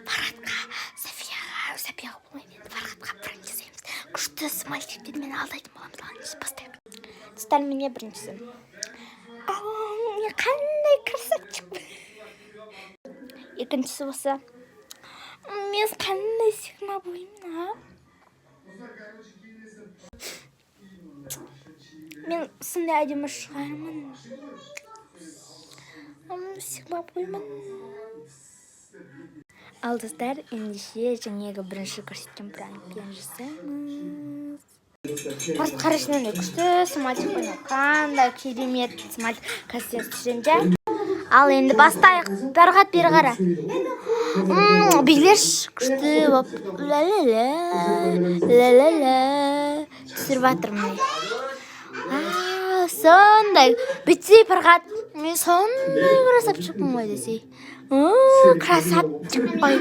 Фархатқа, Софияға болмайды. Фархатқа пранк жасаймыз. Күшті мальчиктермен алдайтын боламыз. Бастайық. Достар, міне біріншісі. Қандай красавчикпін. Екіншісі болса, мен қандай сигма бойымын. Мен сондай әдемі шығармын. Сигма бойымын. Ал достар, ендеше жаңағы бірінші көрсеткен пранкпен жасаймыз. Просто қарашынан күшті смальчик ойнау. Қандай керемет смальчик костюм түсірінде. Ал енді бастайық. Фархат, бері қара. Билеш күшті боп. Ла-ла-ла. Түсіріп жатырмын. Сондай. Бітсей, Фархат. Мен сондай красавчикпін ғой десей. Красавчик қой.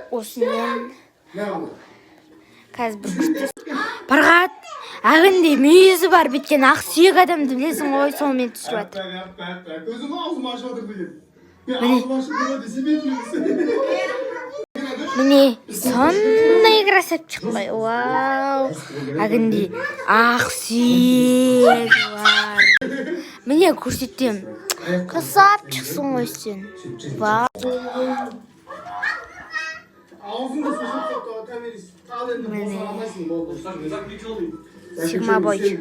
Осымен. Қазір бір күшті. Фархат, ағынде мүйізі бар біткен ақ сүйек адамды білесің ғой, сонымен түсіріп жатыр. Көзім аузым ашып жатыр деген. Міне, сондай красавчик қой. Вау. Ағынде ақ сүйек бар. Міне көрсетем. Красавчиксың ғой сен. Вау. Сигма бой.